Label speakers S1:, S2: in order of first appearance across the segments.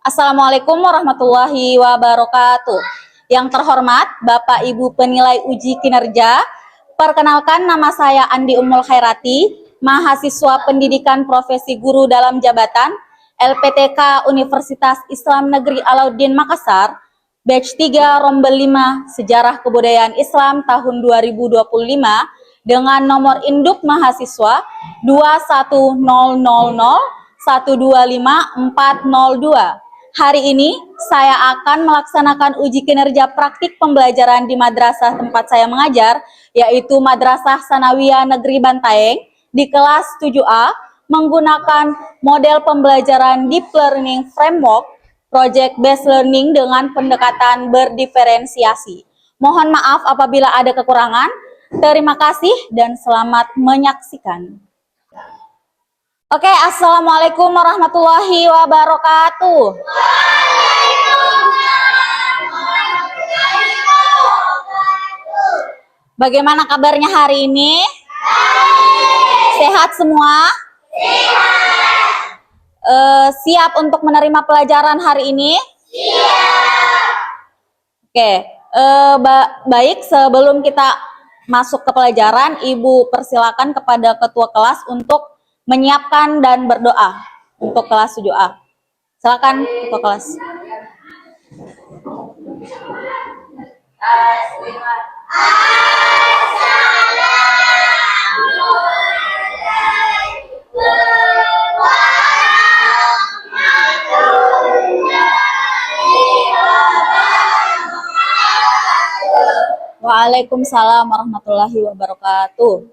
S1: Assalamualaikum warahmatullahi wabarakatuh. Yang terhormat Bapak Ibu penilai uji kinerja, perkenalkan nama saya Andi Ummul Khairati, mahasiswa pendidikan profesi guru dalam jabatan LPTK Universitas Islam Negeri Alauddin Makassar, batch 3 Rombel 5 Sejarah Kebudayaan Islam tahun 2025 dengan nomor induk mahasiswa 21000125402. Hari ini saya akan melaksanakan uji kinerja praktik pembelajaran di madrasah tempat saya mengajar, yaitu Madrasah Sanawiyah Negeri Bantaeng di kelas 7A menggunakan model pembelajaran Deep Learning Framework Project Based Learning dengan pendekatan berdiferensiasi. Mohon maaf apabila ada kekurangan. Terima kasih dan selamat menyaksikan. Oke, assalamualaikum warahmatullahi wabarakatuh. Bagaimana kabarnya hari ini? Sehat semua? Siap untuk menerima pelajaran hari ini? Oke, baik, sebelum kita masuk ke pelajaran, Ibu persilakan kepada ketua kelas untuk menyiapkan dan berdoa untuk kelas 7A. Silakan ketua kelas. Waalaikumsalam warahmatullahi wabarakatuh.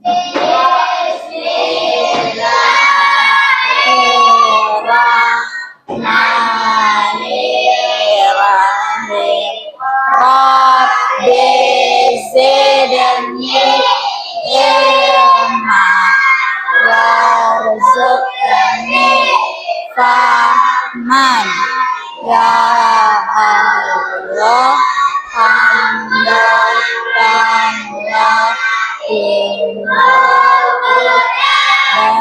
S1: Bismillahirrahmanirrahim. Rabbi zidni ilma warzuqni fahman. Ya Allah, hamdalillah dan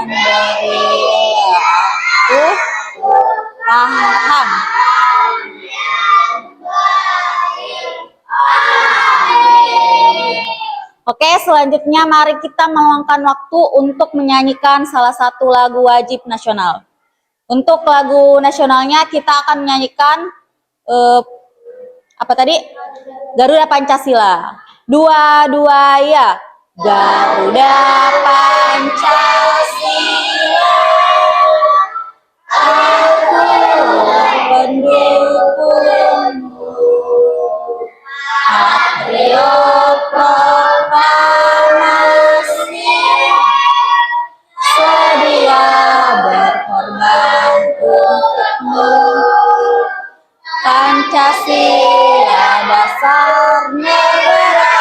S1: beri aku paham. Oke, selanjutnya mari kita meluangkan waktu untuk menyanyikan salah satu lagu wajib nasional. Untuk lagu nasionalnya kita akan menyanyikan apa tadi? Garuda Pancasila. Dua ya. Garuda Pancasila, aku pendukungmu, patriot proklamasi, sedia berkorban untukmu. Pancasila dasar negara,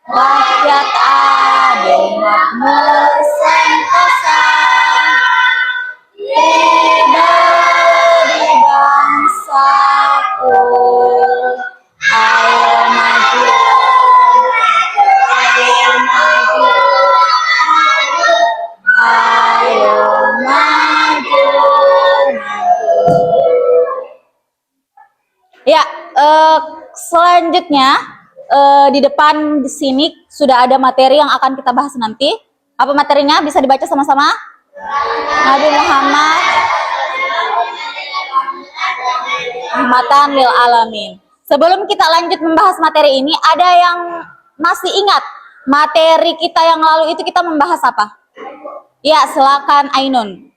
S1: rakyat adil makmur sentosa, pribadi bangsaku. Ayo maju, ayo maju, ayo maju, Ya, selanjutnya di depan di sini sudah ada materi yang akan kita bahas nanti. Apa materinya? Bisa dibaca sama-sama? Nabi Muhammad rahmatan lil alamin. Sebelum kita lanjut membahas materi ini, ada yang masih ingat materi kita yang lalu itu kita membahas apa? Ya, silakan Ainun.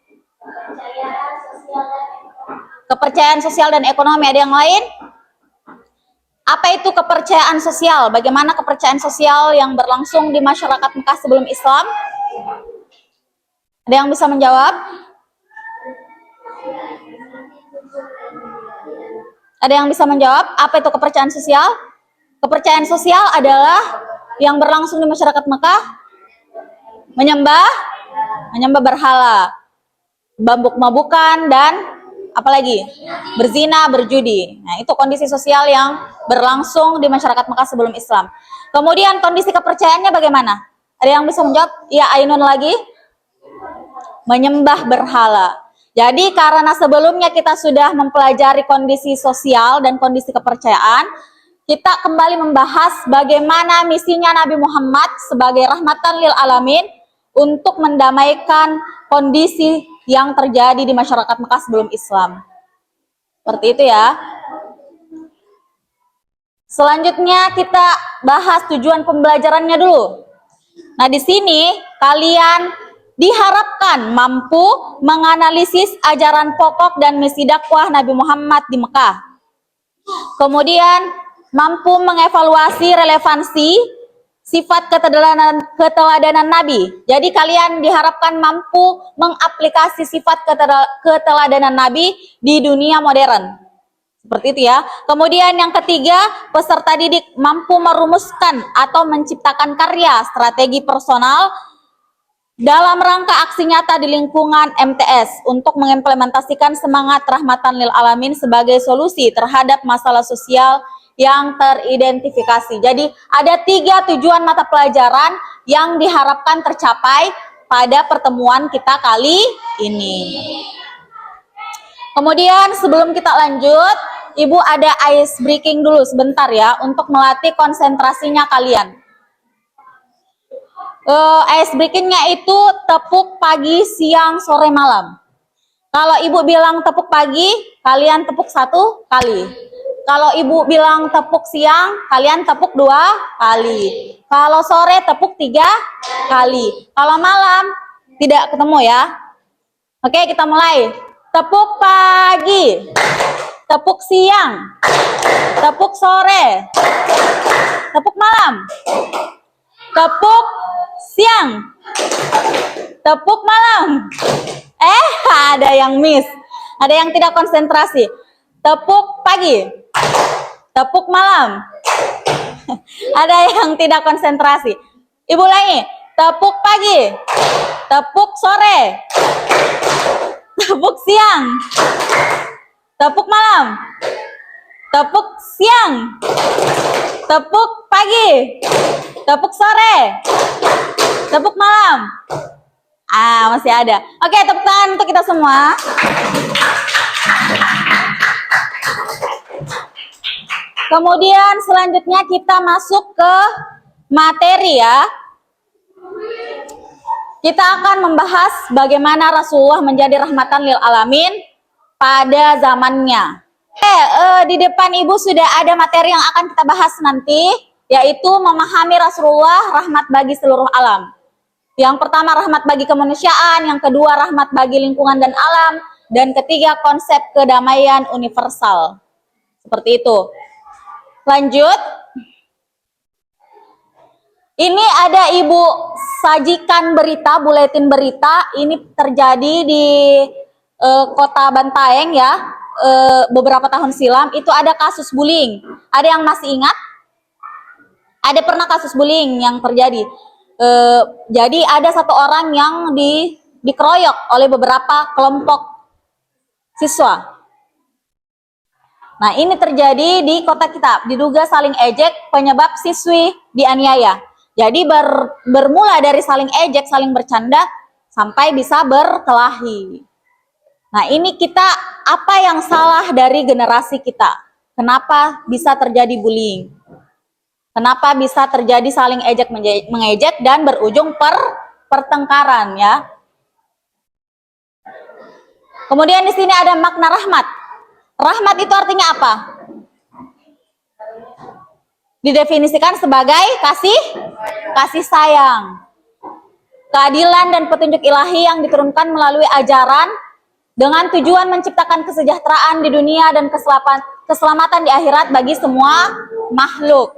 S1: Kepercayaan sosial dan ekonomi. Ada yang lain? Apa itu kepercayaan sosial? Bagaimana kepercayaan sosial yang berlangsung di masyarakat Mekah sebelum Islam? Ada yang bisa menjawab? Ada yang bisa menjawab? Apa itu kepercayaan sosial? Kepercayaan sosial adalah yang berlangsung di masyarakat Mekah menyembah berhala, mabuk-mabukan, dan apalagi berzina, berjudi. Nah, itu kondisi sosial yang berlangsung di masyarakat Mekah sebelum Islam. Kemudian kondisi kepercayaannya bagaimana? Ada yang bisa menjawab? Ya, Ainun lagi. menyembah berhala. Jadi karena sebelumnya kita sudah mempelajari kondisi sosial dan kondisi kepercayaan, kita kembali membahas bagaimana misinya Nabi Muhammad sebagai rahmatan lil alamin untuk mendamaikan kondisi yang terjadi di masyarakat Mekah sebelum Islam. Seperti itu ya. Selanjutnya kita bahas tujuan pembelajarannya dulu. Nah, di sini kalian diharapkan mampu menganalisis ajaran pokok dan misi dakwah Nabi Muhammad di Mekah. Kemudian mampu mengevaluasi relevansi sifat keteladanan Nabi. Jadi kalian diharapkan mampu mengaplikasi sifat keteladanan Nabi di dunia modern. Seperti itu ya. Kemudian yang ketiga, peserta didik mampu merumuskan atau menciptakan karya strategi personal dalam rangka aksi nyata di lingkungan MTS untuk mengimplementasikan semangat rahmatan lil alamin sebagai solusi terhadap masalah sosial yang teridentifikasi. Jadi ada 3 tujuan mata pelajaran yang diharapkan tercapai pada pertemuan kita kali ini. Kemudian sebelum kita lanjut, Ibu ada ice breaking dulu sebentar ya untuk melatih konsentrasinya kalian. Ice breakingnya itu tepuk pagi, siang, sore, malam. Kalau Ibu bilang tepuk pagi, kalian tepuk 1 kali. Kalau Ibu bilang tepuk siang, kalian tepuk 2 kali. Kalau sore tepuk 3 kali. Kalau malam tidak ketemu ya. Oke, kita mulai. Tepuk pagi, tepuk siang, tepuk sore, tepuk malam, tepuk siang, tepuk malam. Ada yang miss, ada yang tidak konsentrasi. Tepuk pagi, tepuk malam. Ada yang tidak konsentrasi. Ibu lagi, tepuk pagi, tepuk sore, tepuk siang, tepuk malam, tepuk siang, tepuk pagi, tepuk sore, tepuk malam. Masih ada. Oke, tepuk tangan untuk kita semua. Kemudian selanjutnya kita masuk ke materi ya. Kita akan membahas bagaimana Rasulullah menjadi rahmatan lil alamin pada zamannya. Di depan Ibu sudah ada materi yang akan kita bahas nanti, yaitu memahami Rasulullah rahmat bagi seluruh alam. Yang pertama rahmat bagi kemanusiaan, yang kedua rahmat bagi lingkungan dan alam, dan ketiga konsep kedamaian universal. Seperti itu. Lanjut. Ini ada Ibu sajikan berita, buletin berita. Ini terjadi di kota Bantaeng ya, beberapa tahun silam. Itu ada kasus bullying. Ada yang masih ingat? Ada pernah kasus bullying yang terjadi. Jadi ada satu orang yang dikeroyok oleh beberapa kelompok siswa. Nah, ini terjadi di kota kita. Diduga saling ejek penyebab siswi dianiaya. Jadi bermula dari saling ejek, saling bercanda, sampai bisa berkelahi. Nah, ini kita, apa yang salah dari generasi kita? Kenapa bisa terjadi bullying? Kenapa bisa terjadi saling ejek mengejek dan berujung pertengkaran ya? Kemudian di sini ada makna rahmat. Rahmat itu artinya apa? Didefinisikan sebagai kasih sayang, keadilan dan petunjuk ilahi yang diturunkan melalui ajaran dengan tujuan menciptakan kesejahteraan di dunia dan keselamatan di akhirat bagi semua makhluk.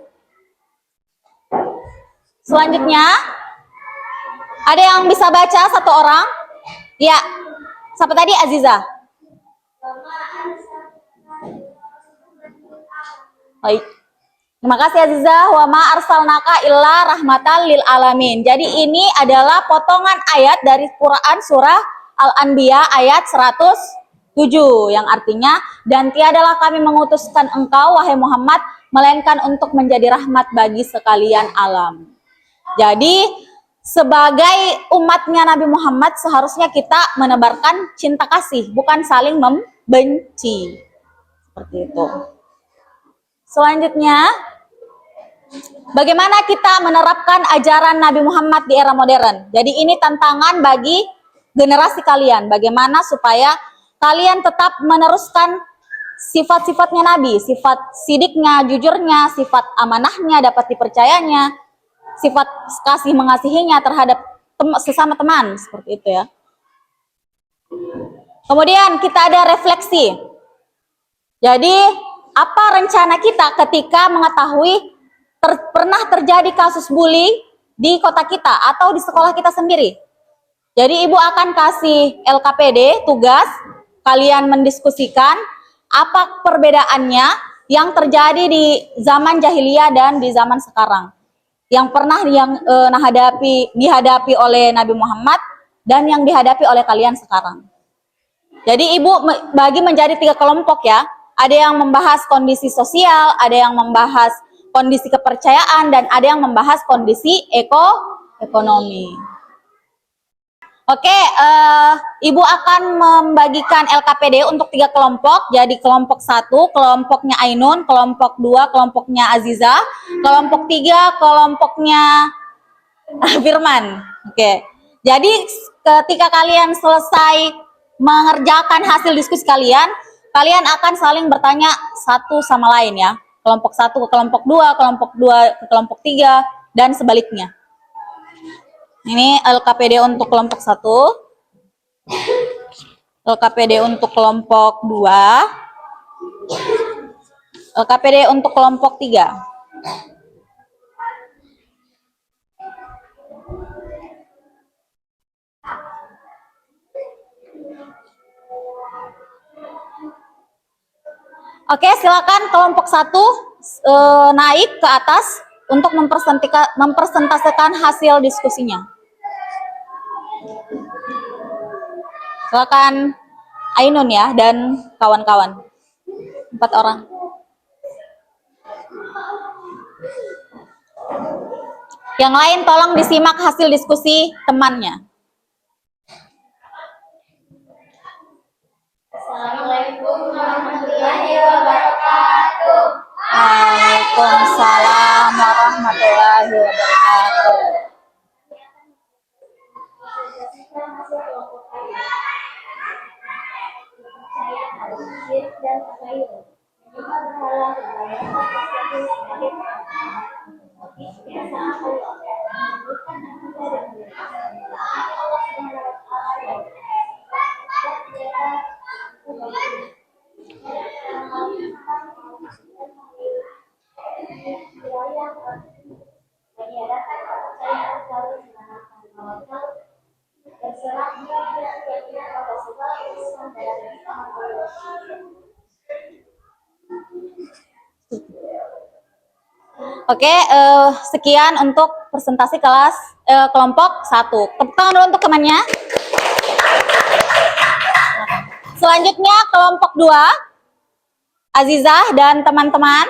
S1: Selanjutnya, ada yang bisa baca satu orang? Ya, siapa tadi? Aziza. Baik. Terima kasih Aziza. Wa ma arsalnaka illa rahmatan lil alamin. Jadi ini adalah potongan ayat dari Quran surah Al-Anbiya ayat 107 yang artinya, dan tiadalah kami mengutuskan engkau wahai Muhammad melainkan untuk menjadi rahmat bagi sekalian alam. Jadi sebagai umatnya Nabi Muhammad seharusnya kita menebarkan cinta kasih, bukan saling membenci. Seperti itu. Selanjutnya, bagaimana kita menerapkan ajaran Nabi Muhammad di era modern? Jadi ini tantangan bagi generasi kalian. Bagaimana supaya kalian tetap meneruskan sifat-sifatnya Nabi, sifat sidiknya, jujurnya, sifat amanahnya, dapat dipercayanya, sifat kasih mengasihinya terhadap sesama teman, seperti itu ya. Kemudian kita ada refleksi. Jadi apa rencana kita ketika mengetahui pernah terjadi kasus bully di kota kita atau di sekolah kita sendiri? Jadi ibu akan kasih LKPD tugas, kalian mendiskusikan apa perbedaannya yang terjadi di zaman jahiliyah dan di zaman sekarang, yang pernah dihadapi oleh Nabi Muhammad dan yang dihadapi oleh kalian sekarang. Jadi ibu bagi menjadi 3 kelompok ya. Ada yang membahas kondisi sosial, ada yang membahas kondisi kepercayaan, dan ada yang membahas kondisi ekonomi. Oke, ibu akan membagikan LKPD untuk 3 kelompok. Jadi kelompok 1, kelompoknya Ainun, kelompok 2, kelompoknya Aziza, kelompok 3, kelompoknya Firman. Oke, jadi ketika kalian selesai mengerjakan hasil diskusi kalian, kalian akan saling bertanya satu sama lain ya. Kelompok 1 ke kelompok 2, kelompok 2 ke kelompok 3, dan sebaliknya. Ini LKPD untuk kelompok 1, LKPD untuk kelompok 2, LKPD untuk kelompok 3. Oke, silakan kelompok 1 naik ke atas untuk mempresentasikan hasil diskusinya. Silakan Ainun ya dan kawan-kawan. 4 orang. Yang lain tolong disimak hasil diskusi temannya.
S2: Assalamualaikum warahmatullahi wabarakatuh.
S1: Waalaikumsalam warahmatullahi wabarakatuh. Oke, sekian untuk presentasi kelas kelompok 1. Tepuk tangan dulu untuk temannya. Selanjutnya kelompok 2, Azizah dan teman-teman.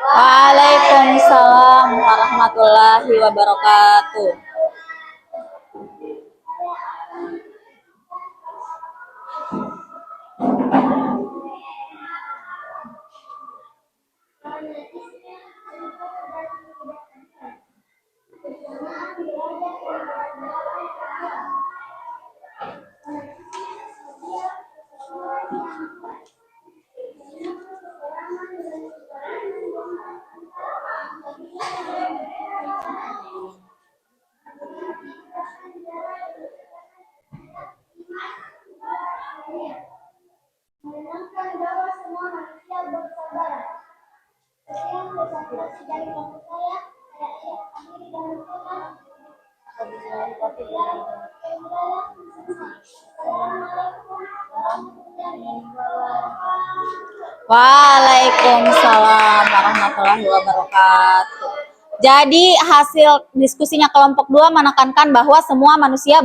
S1: Waalaikumsalam warahmatullahi wabarakatuh.
S2: Menenangkan bahwa semua manusia bersaudara. Sekian presentasi dari kelompok saya akhiri dengan Tuhan.
S1: Waalaikumsalam warahmatullahi wabarakatuh. Jadi hasil diskusinya kelompok 2 menekankan bahwa semua manusia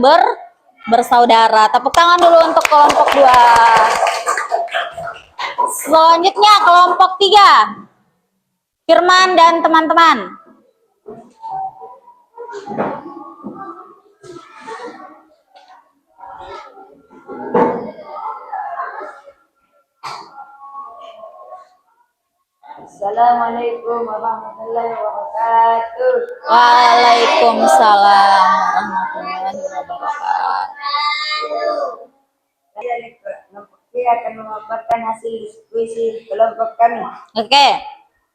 S1: bersaudara. Tepuk tangan dulu untuk kelompok 2. Selanjutnya kelompok 3. Firman dan teman-teman.
S3: Assalamualaikum warahmatullahi wabarakatuh.
S1: Waalaikumsalam warahmatullahi wabarakatuh.
S3: Saya kelompok 3 akan memaparkan hasil diskusi kelompok kami.
S1: Oke,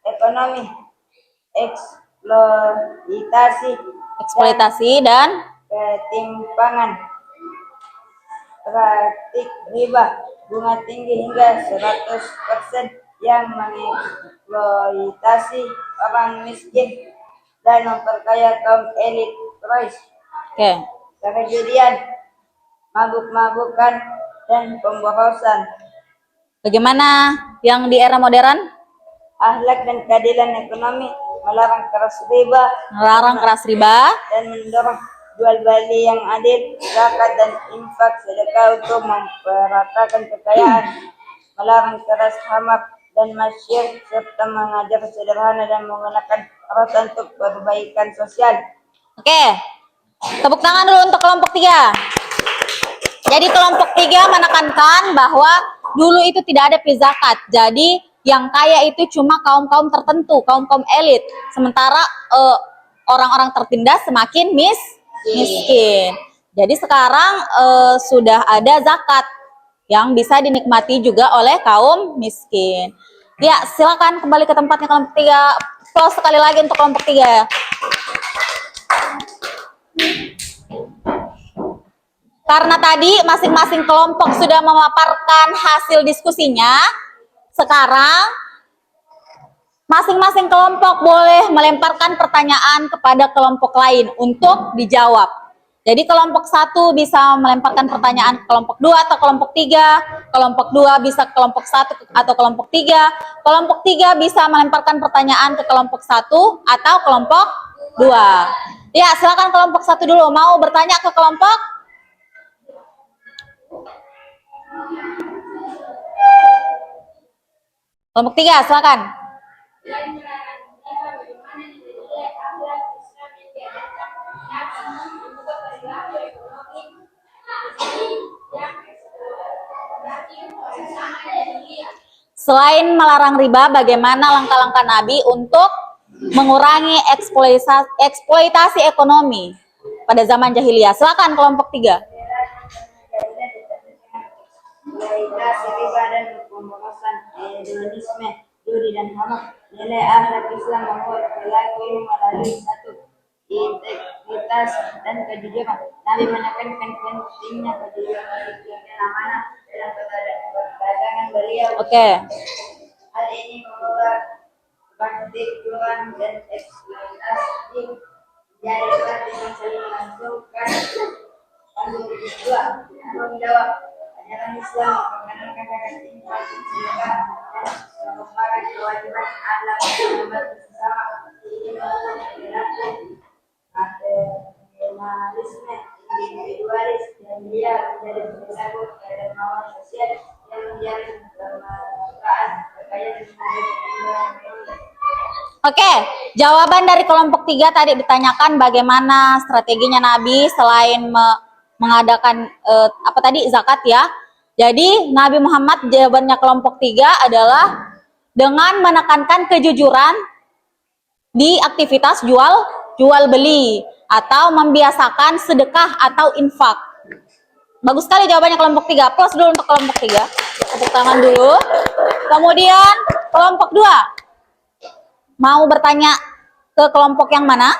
S3: Ekonomi, eksploitasi
S1: dan
S3: ketimpangan, praktik riba, bunga tinggi hingga 100% yang mengeksploitasi orang miskin dan memperkaya kaum elit.
S1: oke.
S3: Kejadian, mabuk-mabukan, dan pemborosan.
S1: Bagaimana yang di era modern?
S3: Akhlak dan keadilan ekonomi, melarang keras riba,
S1: Melarang keras riba,
S3: dan mendorong jual beli yang adil, zakat dan infak sedekah untuk memperatakan kekayaan, melarang keras hamap dan masyir, serta mengajar sederhana dan menggunakan harta untuk perbaikan sosial.
S1: Oke, tepuk tangan dulu untuk kelompok 3. Jadi kelompok 3 menekankan bahwa dulu itu tidak ada zakat. Jadi yang kaya itu cuma kaum-kaum tertentu, kaum-kaum elit. Sementara orang-orang tertindas semakin miskin. Jadi sekarang sudah ada zakat yang bisa dinikmati juga oleh kaum miskin. Ya, silakan kembali ke tempatnya kelompok 3. Close sekali lagi untuk kelompok 3. Karena tadi masing-masing kelompok sudah memaparkan hasil diskusinya, sekarang masing-masing kelompok boleh melemparkan pertanyaan kepada kelompok lain untuk dijawab. Jadi kelompok 1 bisa melemparkan pertanyaan ke kelompok 2 atau kelompok 3, kelompok 2 bisa ke kelompok 1 atau kelompok 3, kelompok 3 bisa melemparkan pertanyaan ke kelompok 1 atau kelompok 2. Ya, silakan kelompok 1 dulu, mau bertanya ke kelompok? Kelompok 3, silakan. Selain melarang riba, bagaimana langkah-langkah Nabi untuk mengurangi eksploitasi ekonomi pada zaman jahiliyah? Silakan kelompok 3.
S3: Eksploitasi riba dan pemborosan, hedonisme, judi dan hamam. Nilai akhlak Islam membuat perilaku ini melalui 1. Integritas dan kejujuran. Nabi menekankan pentingnya kejujuran dan amanah dalam perdagangan beliau.
S1: Oke.
S3: Hal ini membuat praktik curang dan eksploitasi jadi praktik saling melangsungkan. Kedua, tanggung jawab. Ajaran Islam memperkenalkan akan infak, sedekah, dan merupakan kewajiban akhlak membantu sesama. Ini merupakan perilaku nasionalisme, individualis, dan dia menjadi perilaku kedermawan sosial yang menjadi kemerdekaan, kekayaan, dan kemajuan.
S1: Oke, jawaban dari kelompok 3 tadi ditanyakan bagaimana strateginya Nabi selain mengadakan apa tadi zakat ya. Jadi Nabi Muhammad jawabannya kelompok 3 adalah dengan menekankan kejujuran di aktivitas jual beli atau membiasakan sedekah atau infak. Bagus sekali jawabannya kelompok 3. Plus dulu untuk kelompok 3. Tepuk tangan dulu. Kemudian kelompok 2. Mau bertanya ke kelompok yang mana?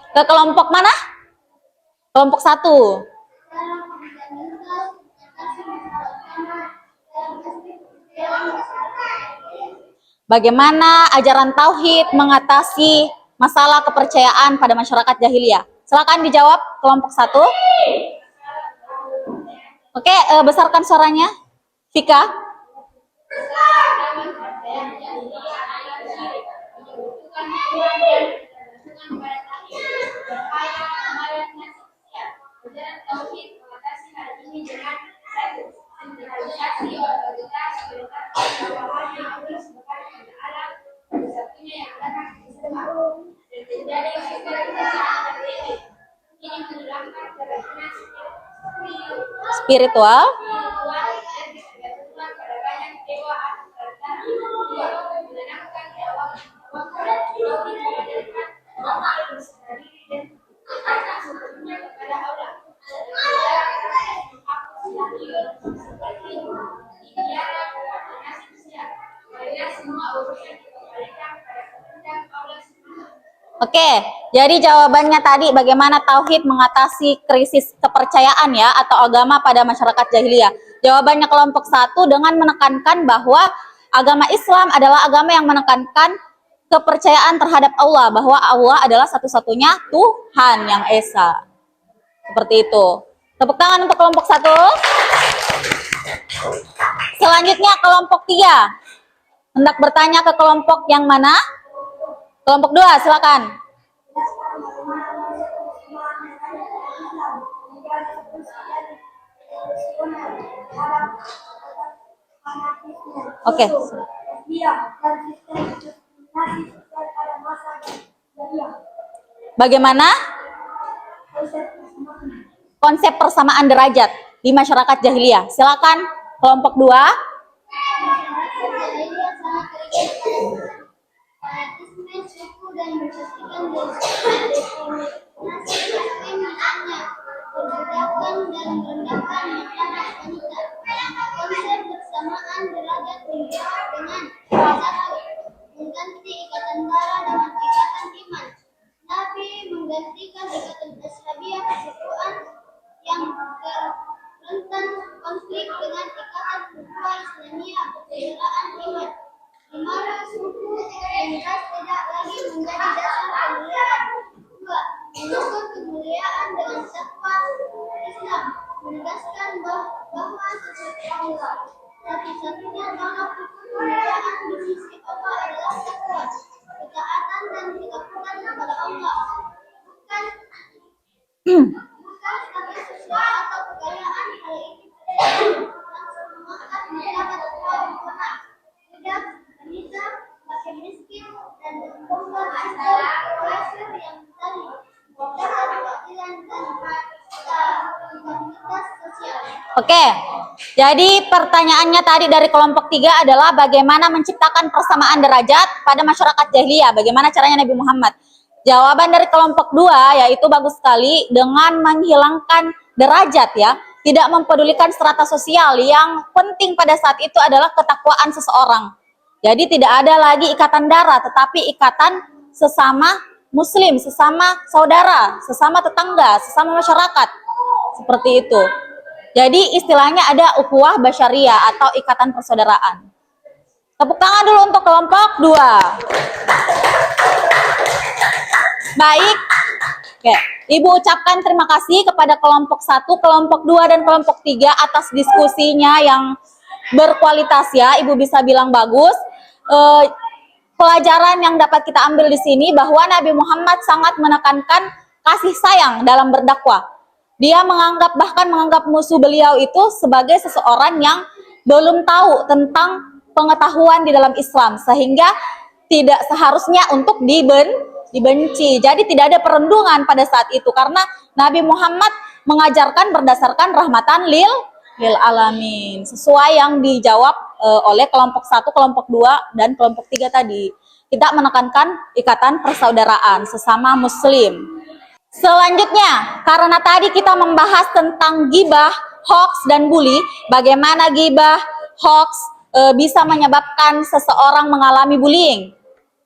S1: Ke kelompok mana? Kelompok 1. Bagaimana ajaran tauhid mengatasi masalah kepercayaan pada masyarakat jahiliyah? Silakan dijawab kelompok 1. Oke, besarkan suaranya. Vika.
S2: Ajaran tauhid mengatasi hal ini dengan satu, sentralisasi otoritas hal-hal yang Allah subhanahu wa ta'ala satu-satunya yang berhak disembah dan menjadi spiritual dan ini menghilangkan keyakinan
S1: Spiritual.
S2: dan ketergantungan pada banyak dewa atau karakter. Dua, menanamkan tawakal tauhid mengajarkan amal berserah diri dan berkata sepenuhnya kepada Allah. Seperti ikhtiara dan nasib siap, karena semua urusan dikembalikan pada kehendak Allah Subhanahu.
S1: Oke, jadi jawabannya tadi bagaimana tauhid mengatasi krisis kepercayaan ya atau agama pada masyarakat jahiliyah. Jawabannya kelompok 1 dengan menekankan bahwa agama Islam adalah agama yang menekankan kepercayaan terhadap Allah, bahwa Allah adalah satu-satunya Tuhan yang esa. Seperti itu. Tepuk tangan untuk kelompok 1. Selanjutnya kelompok 3. Hendak bertanya ke kelompok yang mana? Kelompok 2, silakan. Oke. Bagaimana konsep persamaan derajat di masyarakat jahiliyah? Silakan kelompok 2.
S2: Jahiliyah sangat terikat fanatisme suku dan berpastikan diskriminasi misalnya perbudakan dan merendahkan makanan wanita. Konsep bersamaan derajat dijawab dengan satu, mengganti ikatan darah dengan ikatan iman. Nabi menggantikan ikatan ashabiyah kesukuan yang rentan konflik dengan ikatan ukhuwah Islamiyah persaudaraan iman. Di mana suku dan ras tidak lagi menjadi dasar kemuliaan. Dua, mengukur kemuliaan dengan takwa Islam, menegaskan bahwa sesuatu Allah satu-satunya tolak ukur kemuliaan di sisi Allah adalah takwa, ketaatan dan ketakutan kepada Allah, bukan status sosial atau kekayaan. Hal ini langsung mengangkat martabat kaum budak, wanita, fakir miskin, dan korban kafir yang tadi dapat keadilan dan stabilitas sosial.
S1: Oke, jadi pertanyaannya tadi dari kelompok 3 adalah bagaimana menciptakan persamaan derajat pada masyarakat jahiliyah. Bagaimana caranya Nabi Muhammad? Jawaban dari kelompok 2 yaitu bagus sekali dengan menghilangkan derajat ya. Tidak mempedulikan strata sosial, yang penting pada saat itu adalah ketakwaan seseorang. Jadi tidak ada lagi ikatan darah, tetapi ikatan sesama muslim, sesama saudara, sesama tetangga, sesama masyarakat. Seperti itu. Jadi istilahnya ada ukhuwah basyariah atau ikatan persaudaraan. Tepuk tangan dulu untuk kelompok 2. Baik. Oke, Ibu ucapkan terima kasih kepada kelompok 1, kelompok 2, dan kelompok 3 atas diskusinya yang berkualitas ya. Ibu bisa bilang bagus. Pelajaran yang dapat kita ambil di sini bahwa Nabi Muhammad sangat menekankan kasih sayang dalam berdakwah. Dia bahkan menganggap musuh beliau itu sebagai seseorang yang belum tahu tentang pengetahuan di dalam Islam, sehingga tidak seharusnya untuk dibenci. Jadi tidak ada perundungan pada saat itu karena Nabi Muhammad mengajarkan berdasarkan rahmatan lil alamin, sesuai yang dijawab oleh kelompok 1, kelompok 2, dan kelompok 3 tadi. Kita menekankan ikatan persaudaraan sesama muslim. Selanjutnya, karena tadi kita membahas tentang gibah, hoax, dan bully, bagaimana gibah, hoax bisa menyebabkan seseorang mengalami bullying.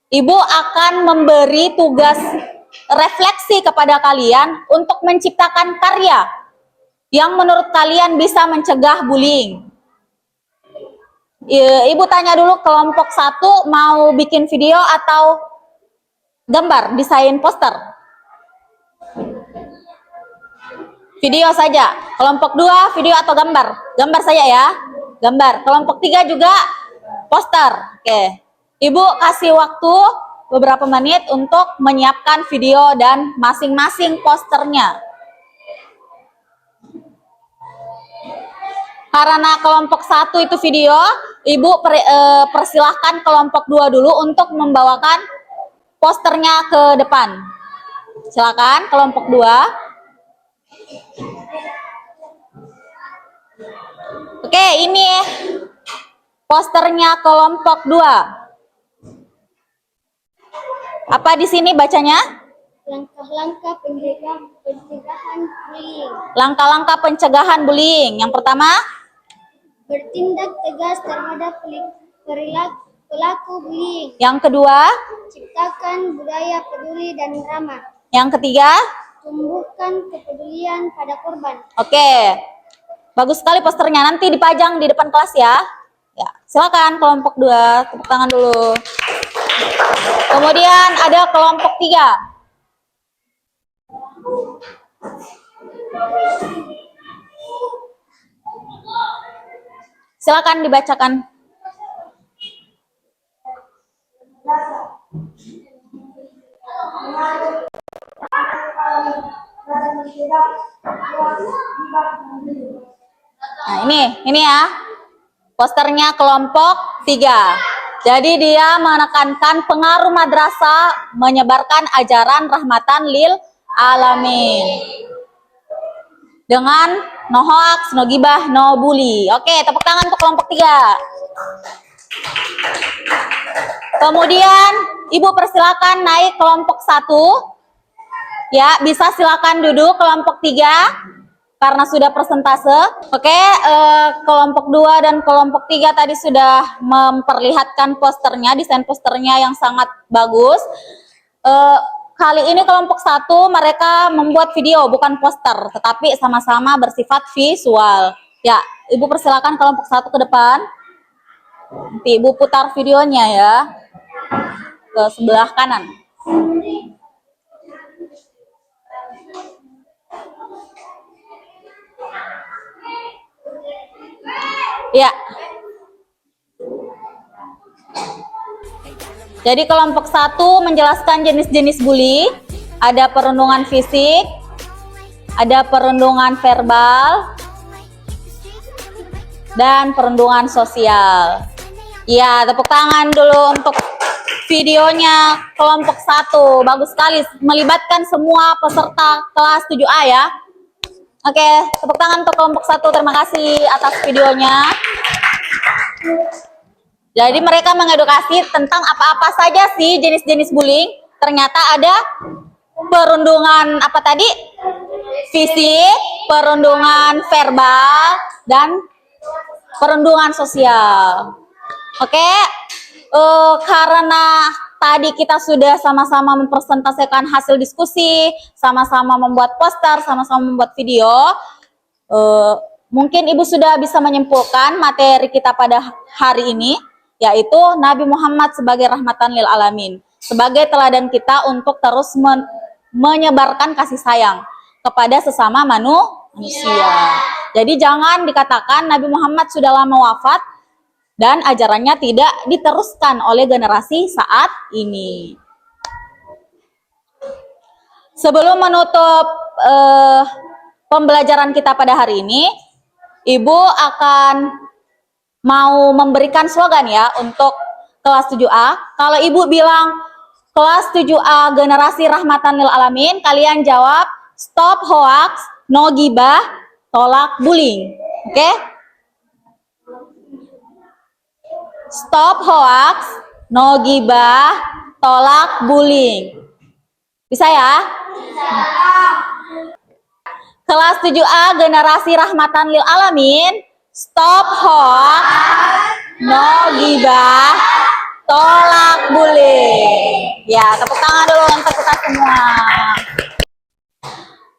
S1: Ibu akan memberi tugas refleksi kepada kalian untuk menciptakan karya yang menurut kalian bisa mencegah bullying. Ibu tanya dulu, kelompok 1 mau bikin video atau gambar, desain poster? Video saja. Kelompok 2 video atau gambar? Gambar saja ya. Gambar. Kelompok 3 juga poster. Oke. Ibu kasih waktu beberapa menit untuk menyiapkan video dan masing-masing posternya. karena kelompok 1 itu video, Ibu persilahkan kelompok 2 dulu untuk membawakan posternya ke depan. Silakan kelompok 2. Oke, ini posternya kelompok 2. Apa di sini bacanya?
S2: Langkah-langkah pencegahan bullying.
S1: Langkah-langkah pencegahan bullying. Yang pertama,
S2: Bertindak tegas terhadap pelaku bullying.
S1: yang kedua,
S2: Ciptakan budaya peduli dan ramah.
S1: yang ketiga.
S2: Tumbuhkan kepedulian pada korban.
S1: Oke. Bagus sekali posternya. Nanti dipajang di depan kelas ya. Ya, silakan kelompok 2, tepuk tangan dulu. Kemudian ada kelompok 3. Silakan dibacakan. Nah, ini ya. Posternya kelompok 3. Jadi dia menekankan pengaruh madrasah menyebarkan ajaran rahmatan lil alamin. Dengan no hoax, no gibah, no bully. Oke, tepuk tangan untuk kelompok 3. Kemudian Ibu persilakan naik kelompok 1. Ya, bisa silakan duduk kelompok 3 karena sudah persentase. Oke, kelompok 2 dan kelompok 3 tadi sudah memperlihatkan posternya, desain posternya yang sangat bagus. Kali ini kelompok 1 mereka membuat video, bukan poster, tetapi sama-sama bersifat visual. Ya, Ibu persilakan kelompok 1 ke depan. Nanti Ibu putar videonya ya, ke sebelah kanan. Ya. Jadi kelompok 1 menjelaskan jenis-jenis bully. Ada perundungan fisik, ada perundungan verbal, dan perundungan sosial. Ya, tepuk tangan dulu untuk videonya kelompok 1. Bagus sekali, melibatkan semua peserta kelas 7A ya. Oke, tepuk tangan untuk kelompok 1. Terima kasih atas videonya. Jadi mereka mengedukasi tentang apa-apa saja sih jenis-jenis bullying. Ternyata ada perundungan apa tadi? Fisik, perundungan verbal, dan perundungan sosial. Oke, karena tadi kita sudah sama-sama mempresentasikan hasil diskusi, sama-sama membuat poster, sama-sama membuat video. Mungkin Ibu sudah bisa menyimpulkan materi kita pada hari ini, yaitu Nabi Muhammad sebagai rahmatan lil alamin, sebagai teladan kita untuk terus menyebarkan kasih sayang kepada sesama manusia. Jadi jangan dikatakan Nabi Muhammad sudah lama wafat dan ajarannya tidak diteruskan oleh generasi saat ini. Sebelum menutup pembelajaran kita pada hari ini, Ibu akan mau memberikan slogan ya untuk kelas 7A. Kalau Ibu bilang kelas 7A generasi rahmatan lil alamin, kalian jawab stop hoax, no gibah, tolak bullying. Oke? Stop hoax, no gibah, tolak bullying. Bisa ya? Kelas 7A generasi rahmatan lil alamin, stop hoax, no gibah, tolak bullying. Ya, tepuk tangan dulu untuk kita semua.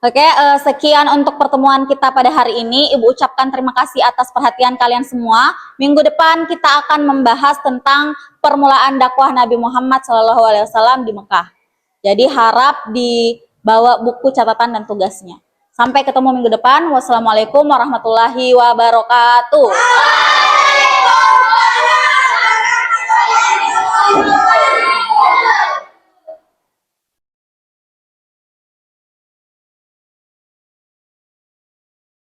S1: Oke, sekian untuk pertemuan kita pada hari ini. Ibu ucapkan terima kasih atas perhatian kalian semua. Minggu depan kita akan membahas tentang permulaan dakwah Nabi Muhammad SAW di Mekah. Jadi harap dibawa buku catatan dan tugasnya. Sampai ketemu minggu depan. Wassalamualaikum warahmatullahi wabarakatuh.